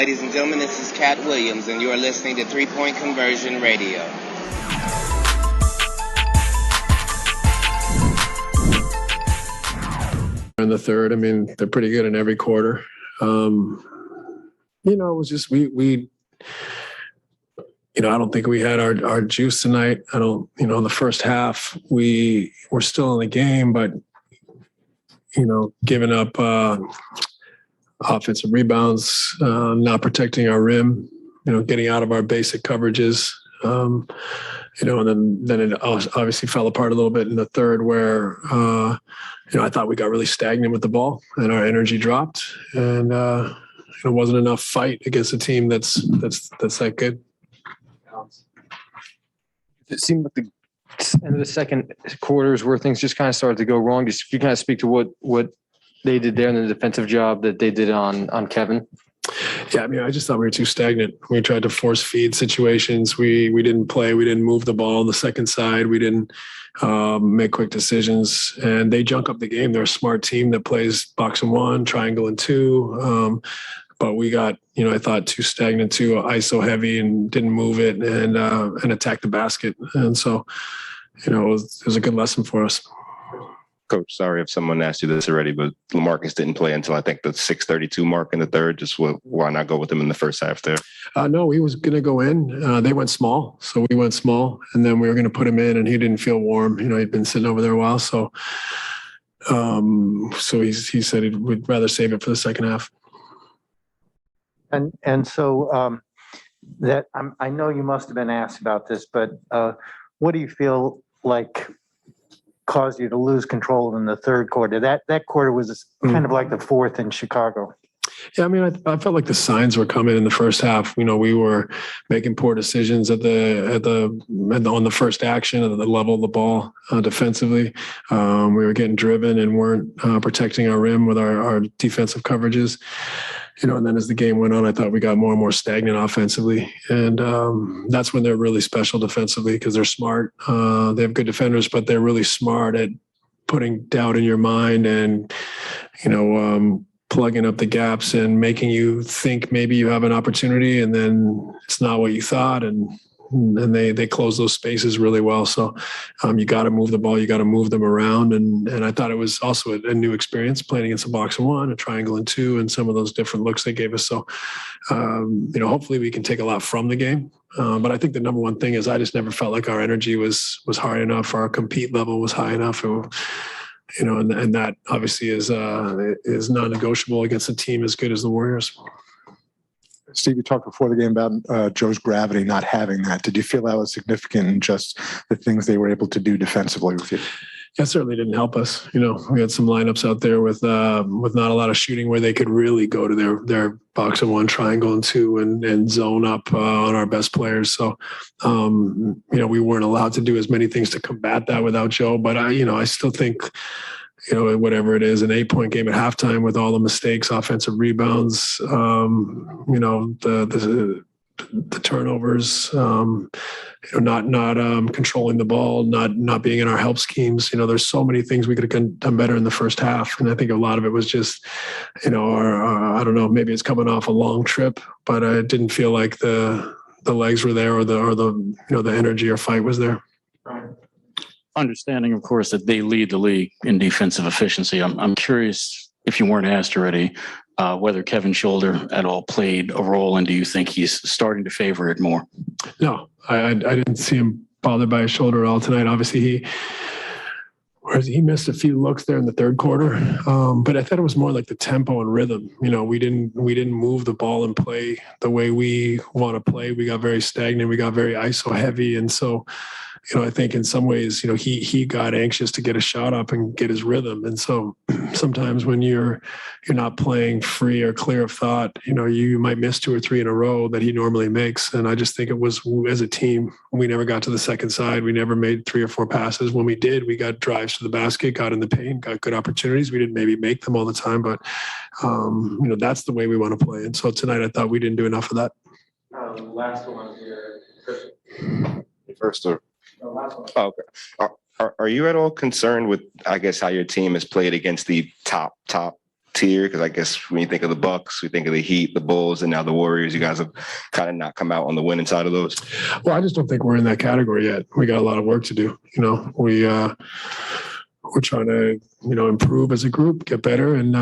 Ladies and gentlemen, this is Cat Williams, and you are listening to 3 Point Conversion Radio. In the third, I mean, they're pretty good in every quarter. It was just we I don't think we had our juice tonight. I don't, in the first half, we were still in the game, but, giving up offensive rebounds, not protecting our rim, getting out of our basic coverages, and then it obviously fell apart a little bit in the third where, I thought we got really stagnant with the ball and our energy dropped, and it wasn't enough fight against a team that's that good. It seemed like the end of the second quarters where things just kind of started to go wrong. Just if you kind of speak to what they did there in the defensive job that they did on Kevin. Yeah, I mean, I just thought we were too stagnant. We tried to force feed situations. We didn't play. We didn't move the ball on the second side. We didn't make quick decisions. And they junk up the game. They're a smart team that plays box and one, triangle and two. But we got, I thought too stagnant, too ISO heavy, and didn't move it and attack the basket. And so, it was a good lesson for us. Coach, sorry if someone asked you this already, but LaMarcus didn't play until I think the 6:32 mark in the third. Just why not go with him in the first half there? No, he was going to go in. They went small, so we went small, and then we were going to put him in, and he didn't feel warm. He'd been sitting over there a while, so he said he'd rather save it for the second half. And so that I know you must have been asked about this, but what do you feel like caused you to lose control in the third quarter? That quarter was kind of like the fourth in Chicago. Yeah, I mean, I felt like the signs were coming in the first half. We were making poor decisions on the first action at the level of the ball defensively. We were getting driven and weren't protecting our rim with our defensive coverages. And then as the game went on, I thought we got more and more stagnant offensively. And that's when they're really special defensively because they're smart. They have good defenders, but they're really smart at putting doubt in your mind and, plugging up the gaps and making you think maybe you have an opportunity and then it's not what you thought. And they close those spaces really well. So you got to move the ball. You got to move them around. And I thought it was also a new experience playing against a box and one, a triangle and two, and some of those different looks they gave us. So, hopefully we can take a lot from the game. But I think the number one thing is I just never felt like our energy was high enough. Our compete level was high enough. And that obviously is non-negotiable against a team as good as the Warriors. Steve, you talked before the game about Joe's gravity not having that. Did you feel that was significant in just the things they were able to do defensively with you? That certainly didn't help us. We had some lineups out there with not a lot of shooting where they could really go to their box and one, triangle and two, and zone up on our best players. So, we weren't allowed to do as many things to combat that without Joe. But I still think, whatever it is, an 8-point game at halftime with all the mistakes, offensive rebounds, the turnovers, not controlling the ball, not being in our help schemes. There's so many things we could have done better in the first half. And I think a lot of it was just, I don't know, maybe it's coming off a long trip, but it didn't feel like the legs were there or the energy or fight was there. Understanding, of course, that they lead the league in defensive efficiency. I'm curious, if you weren't asked already, whether Kevin's shoulder at all played a role, and do you think he's starting to favor it more? No, I didn't see him bothered by his shoulder at all tonight. Obviously, he missed a few looks there in the third quarter, but I thought it was more like the tempo and rhythm. We didn't move the ball and play the way we want to play. We got very stagnant. We got very ISO heavy, and so. I think in some ways, he got anxious to get a shot up and get his rhythm. And so sometimes when you're not playing free or clear of thought, you might miss 2 or 3 in a row that he normally makes. And I just think it was, as a team, we never got to the second side. We never made 3 or 4 passes. When we did, we got drives to the basket, got in the paint, got good opportunities. We didn't maybe make them all the time, but that's the way we want to play. And so tonight I thought we didn't do enough of that. Last one here. First or Oh, okay. Are you at all concerned with, I guess, how your team has played against the top tier? Because I guess when you think of the Bucks, we think of the Heat, the Bulls, and now the Warriors. You guys have kind of not come out on the winning side of those. Well, I just don't think we're in that category yet. We got a lot of work to do. We're trying to, improve as a group, get better. And,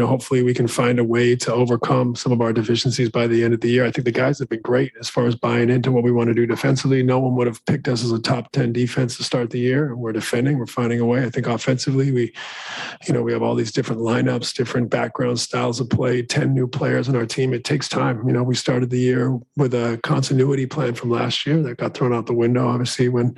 hopefully we can find a way to overcome some of our deficiencies by the end of the year. I think the guys have been great as far as buying into what we want to do defensively. No one would have picked us as a top 10 defense to start the year. We're defending, we're finding a way. I think offensively, we have all these different lineups, different background styles of play, 10 new players in our team. It takes time. We started the year with a continuity plan from last year that got thrown out the window, obviously, when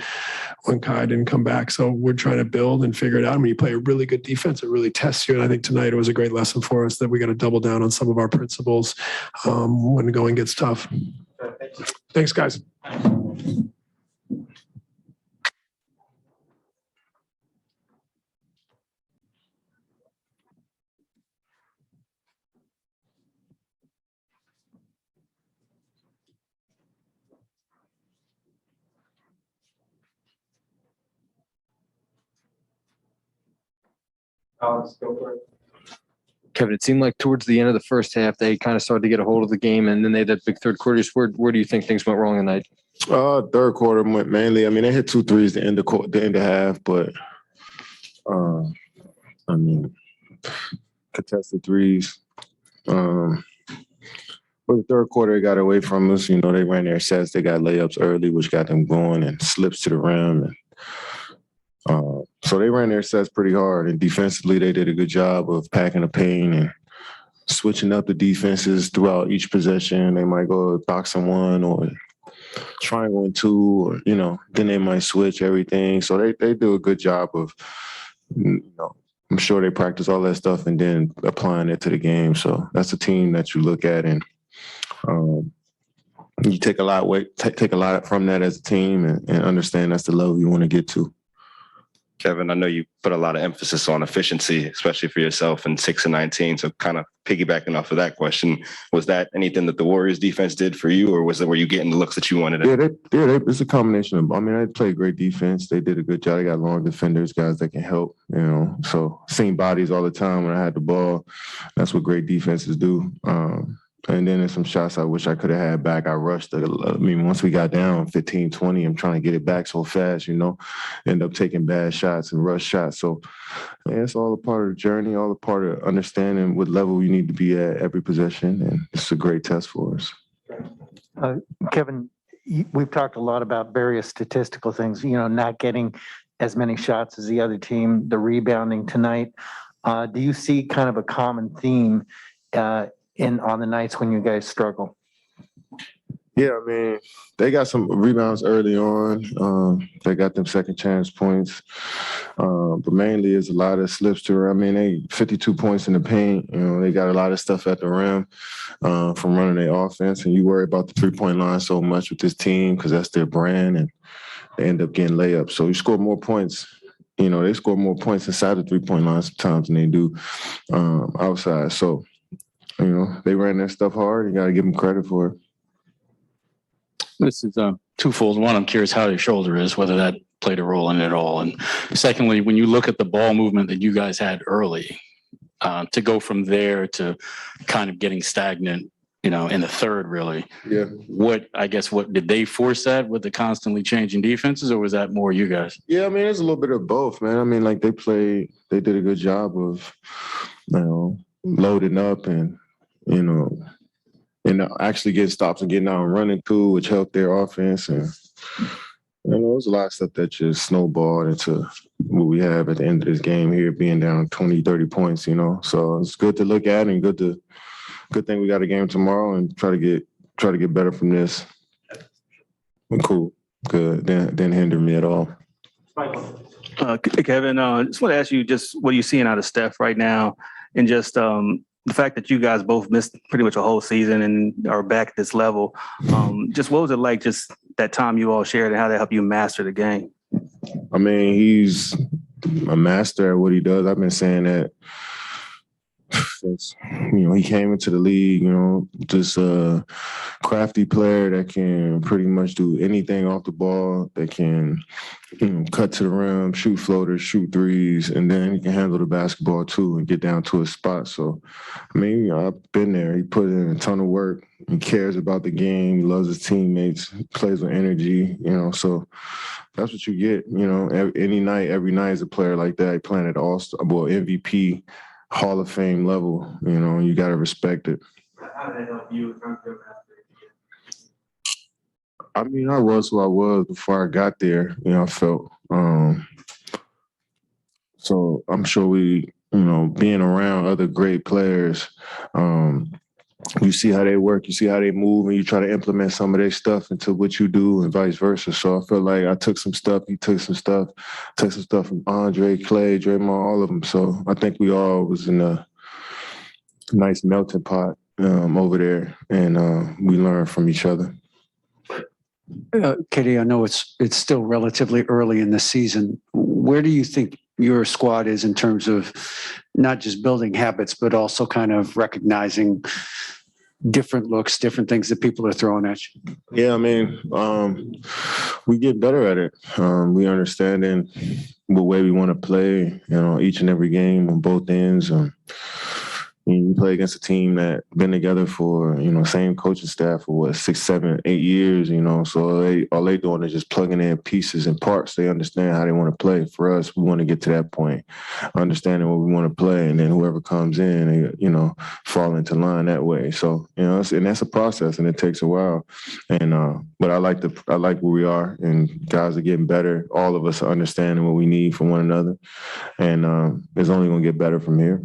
Kai didn't come back. So we're trying to build and figure it out. When you play a really good defense, it really tests you. And I think tonight it was a great lesson for us that we got to double down on some of our principles when the going gets tough. Thanks, guys. Kevin, it seemed like towards the end of the first half, they kind of started to get a hold of the game, and then they had that big third quarter. Where do you think things went wrong tonight? Third quarter went mainly. I mean, they hit 2 threes the end of half, but contested threes. But the third quarter, they got away from us. They ran their sets. They got layups early, which got them going, and slips to the rim. And so they ran their sets pretty hard. And defensively, they did a good job of packing the paint and switching up the defenses throughout each possession. They might go box and one or triangle and two, or, then they might switch everything. So they do a good job of, I'm sure they practice all that stuff and then applying it to the game. So that's a team that you look at and you take a lot from that as a team and understand that's the level you want to get to. Kevin, I know you put a lot of emphasis on efficiency, especially for yourself in 6 and 19. So kind of piggybacking off of that question, was that anything that the Warriors defense did for you, or were you getting the looks that you wanted? It's a combination of, they played great defense. They did a good job. They got long defenders, guys that can help, so same bodies all the time when I had the ball. That's what great defenses do. And then there's some shots I wish I could have had back. I rushed. Once we got down 15, 20, I'm trying to get it back so fast, end up taking bad shots and rush shots. So it's all a part of the journey, all a part of understanding what level you need to be at every possession. And it's a great test for us. Kevin, we've talked a lot about various statistical things, not getting as many shots as the other team, the rebounding tonight. Do you see kind of a common theme on the nights when you guys struggle? Yeah, they got some rebounds early on. They got them second chance points. But mainly it's a lot of slips to her. They 52 points in the paint. They got a lot of stuff at the rim from running their offense. And you worry about the 3-point line so much with this team because that's their brand, and they end up getting layups. So you score more points. They score more points inside the 3-point line sometimes than they do outside. So they ran their stuff hard. You got to give them credit for it. This is twofold. One, I'm curious how your shoulder is, whether that played a role in it at all. And secondly, when you look at the ball movement that you guys had early, to go from there to kind of getting stagnant, in the third, really. Yeah. What did they force that with the constantly changing defenses, or was that more you guys? Yeah, it's a little bit of both, man. They did a good job of, loading up and, and actually getting stops and getting out and running too, which helped their offense. And there was a lot of stuff that just snowballed into what we have at the end of this game here, being down 20, 30 points, So it's good to look at and good thing we got a game tomorrow and try to get better from this. Cool. Good. Didn't hinder me at all. Kevin, just want to ask you just what are you seeing out of Steph right now, and just the fact that you guys both missed pretty much a whole season and are back at this level. Just what was it like, just that time you all shared, and how that helped you master the game? He's a master at what he does. I've been saying that He came into the league, just a crafty player that can pretty much do anything off the ball, that can, cut to the rim, shoot floaters, shoot threes, and then he can handle the basketball too and get down to his spot. So, I've been there. He put in a ton of work. He cares about the game. He loves his teammates. He plays with energy, so that's what you get, every night is a player like that playing at All-Star, MVP, Hall of Fame level, you got to respect it. How did that help you? I was who I was before I got there, I felt. So I'm sure being around other great players, you see how they work, you see how they move, and you try to implement some of their stuff into what you do and vice versa. So I feel like I took some stuff, he took some stuff from Andre, Clay, Draymond, all of them. So I think we all was in a nice melting pot over there, and we learned from each other. Katie, I know it's still relatively early in the season. Where do you think your squad is in terms of not just building habits, but also kind of recognizing different looks, different things that people are throwing at you? Yeah, we get better at it. We understanding what way we want to play, each and every game on both ends. You play against a team that been together for, same coaching staff for 6, 7, 8 years, so all they doing is just plugging in pieces and parts. They understand how they want to play. For us, we want to get to that point, understanding what we want to play, and then whoever comes in, fall into line that way. So, and that's a process, and it takes a while. And but I like where we are, and guys are getting better. All of us are understanding what we need from one another, and it's only going to get better from here.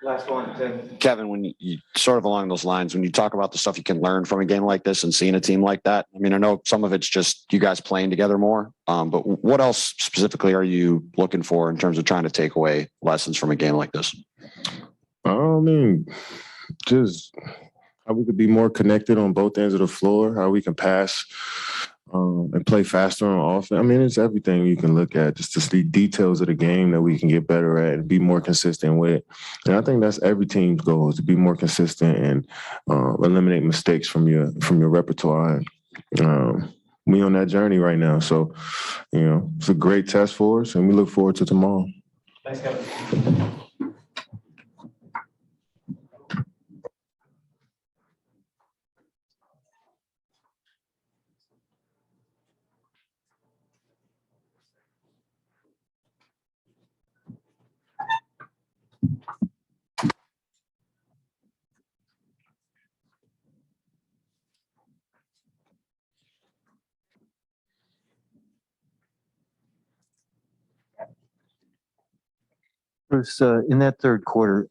Last one, Tim. Kevin, when you sort of along those lines, when you talk about the stuff you can learn from a game like this and seeing a team like that, I know some of it's just you guys playing together more, but what else specifically are you looking for in terms of trying to take away lessons from a game like this? Just how we could be more connected on both ends of the floor, how we can pass and play faster on offense. It's everything you can look at, just to see details of the game that we can get better at and be more consistent with. And I think that's every team's goal, is to be more consistent and eliminate mistakes from your repertoire. We on that journey right now. So, it's a great test for us, and we look forward to tomorrow. Thanks, Kevin. Bruce, in that third quarter,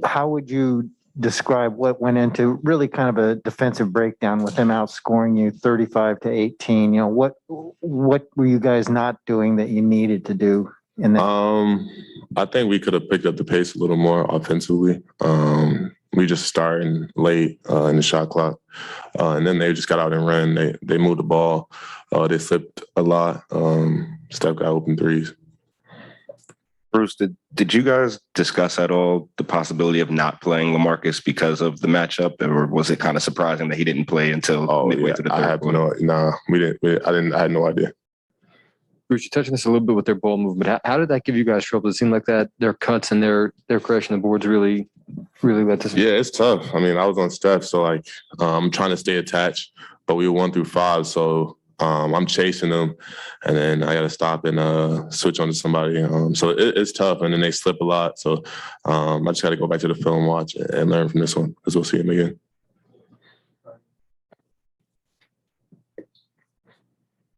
how would you describe what went into really kind of a defensive breakdown with them outscoring you 35-18? What were you guys not doing that you needed to do in that? I think we could have picked up the pace a little more offensively. We just starting late in the shot clock, and then they just got out and ran. They moved the ball. They slipped a lot. Steph got open threes. Bruce, did you guys discuss at all the possibility of not playing LaMarcus because of the matchup, or was it kind of surprising that he didn't play until midway through the third quarter? We didn't. I had no idea. Bruce, you touched on this a little bit with their ball movement. How did that give you guys trouble? It seemed like that their cuts and their crashing the boards really led to some. Yeah, it's tough. I was on Steph, so I'm trying to stay attached, but we were 1 through 5, so I'm chasing them, and then I got to stop and switch on to somebody. So it's tough, and then they slip a lot. So I just got to go back to the film, watch, and learn from this one, because we'll see them again.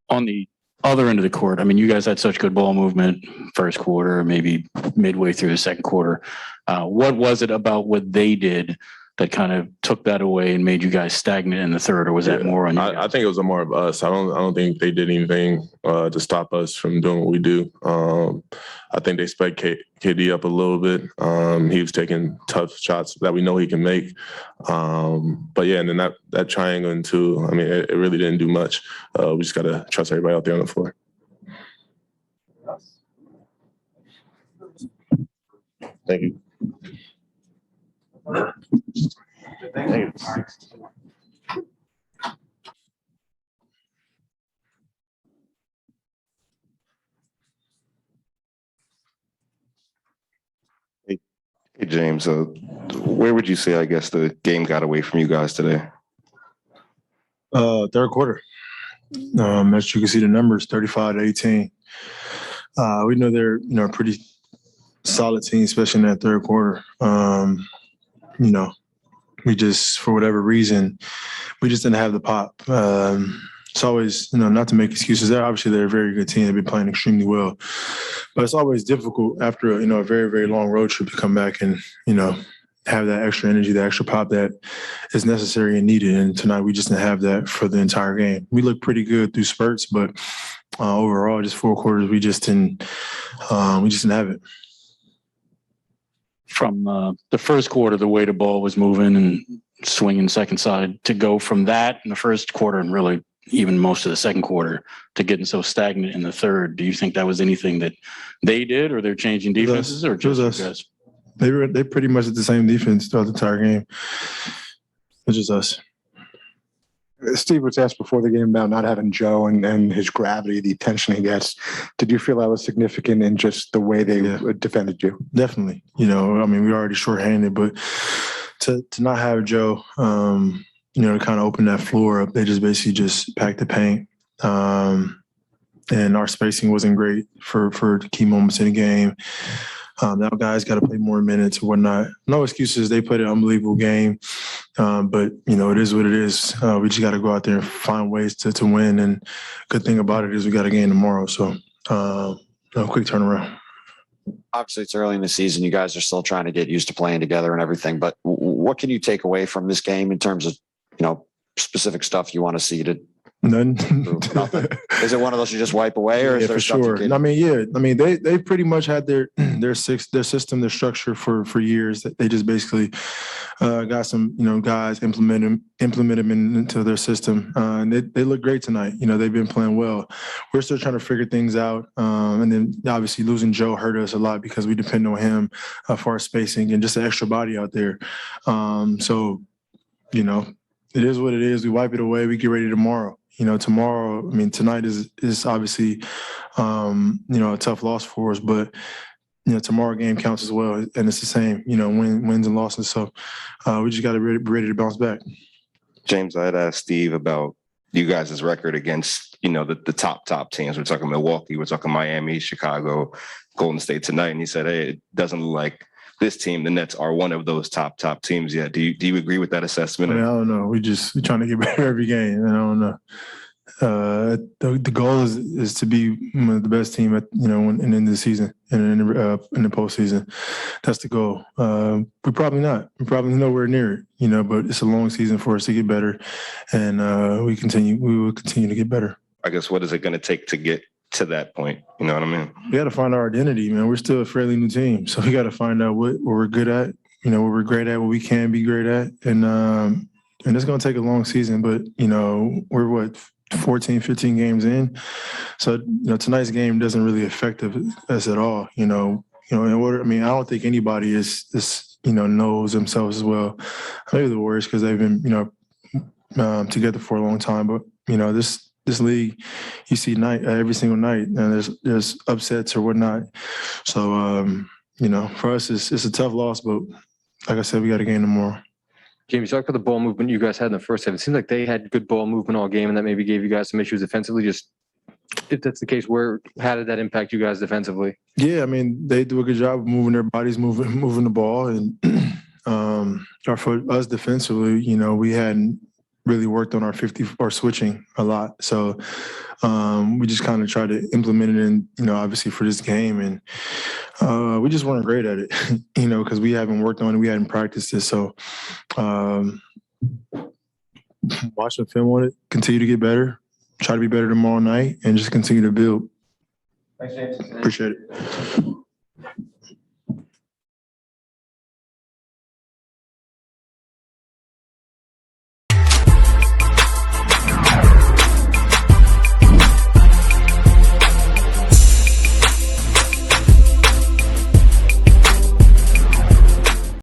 On the other end of the court, you guys had such good ball movement first quarter, maybe midway through the second quarter. What was it about what they did that kind of took that away and made you guys stagnant in the third, or was that more on you guys? I think it was more of us. I don't think they did anything to stop us from doing what we do. I think they sped KD up a little bit. He was taking tough shots that we know he can make. But yeah, and then that triangle into, it really didn't do much. We just got to trust everybody out there on the floor. Thank you. Hey, James, where would you say, I guess, the game got away from you guys today? Third quarter. As you can see the numbers, 35-18. We know they're, a pretty solid team, especially in that third quarter. We just, for whatever reason, we just didn't have the pop. It's always, not to make excuses. They're a very good team. They've been playing extremely well. But it's always difficult after, a very, very long road trip to come back and, have that extra energy, the extra pop that is necessary and needed. And tonight we just didn't have that for the entire game. We looked pretty good through spurts, but overall, just 4 quarters, we just didn't have it. From the first quarter, the way the ball was moving and swinging second side, to go from that in the first quarter and really even most of the second quarter to getting so stagnant in the third, do you think that was anything that they did, or they're changing defenses, or just you guys? They pretty much did the same defense throughout the entire game. It's just us. Steve was asked before the game about not having Joe and his gravity, the attention he gets. Did you feel that was significant in just the way they defended you? Definitely. We already shorthanded, but to not have Joe, to kind of open that floor up, they just basically just packed the paint. And our spacing wasn't great for the key moments in the game. Now guys got to play more minutes or whatnot. No excuses. They played an unbelievable game. But, it is what it is. We just got to go out there and find ways to win. And good thing about it is we got a game tomorrow. So, quick turnaround. Obviously, it's early in the season. You guys are still trying to get used to playing together and everything. But what can you take away from this game in terms of, specific stuff you want to see to None. Is it one of those you just wipe away, or is there for stuff sure? you can... They pretty much had their system, their structure for years. They just basically got some guys implement them into their system, and they look great tonight. They've been playing well. We're still trying to figure things out, and then obviously losing Joe hurt us a lot because we depend on him for our spacing and just an extra body out there. It is what it is. We wipe it away. We get ready tomorrow. Tonight is obviously, a tough loss for us, but, tomorrow game counts as well. And it's the same, wins and losses. So we just got to be ready to bounce back. James, I had asked Steve about you guys' record against, the top teams. We're talking Milwaukee, we're talking Miami, Chicago, Golden State tonight. And he said, hey, it doesn't look like this team, the Nets, are one of those top teams yet. Do you agree with that assessment? I don't know. We're trying to get better every game. And I don't know. The goal is to be the best team at in the season and in the postseason. That's the goal. We're probably not. We're probably nowhere near it. But it's a long season for us to get better, and we will continue to get better. I guess, what is it going to take to get to that point? You know what I mean? We got to find our identity, man. We're still a fairly new team, so we got to find out what we're good at. What we're great at, what we can be great at, and it's going to take a long season. But we're 14, 15 games in, so tonight's game doesn't really affect us at all. In order, I don't think anybody is knows themselves as well. Maybe the Warriors, because they've been together for a long time. But this league, you see every single night, and there's upsets or whatnot. So for us, it's a tough loss, but like I said, we got a game tomorrow. James, talk about the ball movement you guys had in the first half. It seems like they had good ball movement all game, and that maybe gave you guys some issues defensively. Just if that's the case, how did that impact you guys defensively? Yeah, they do a good job of moving their bodies, moving the ball, and for us defensively, we hadn't really worked on our 50 or switching a lot. So we just kind of tried to implement it in, obviously for this game. And we just weren't great at it, because we haven't worked on it. We hadn't practiced it. So watching film on it, continue to get better, try to be better tomorrow night, and just continue to build. Thanks, James. Appreciate it.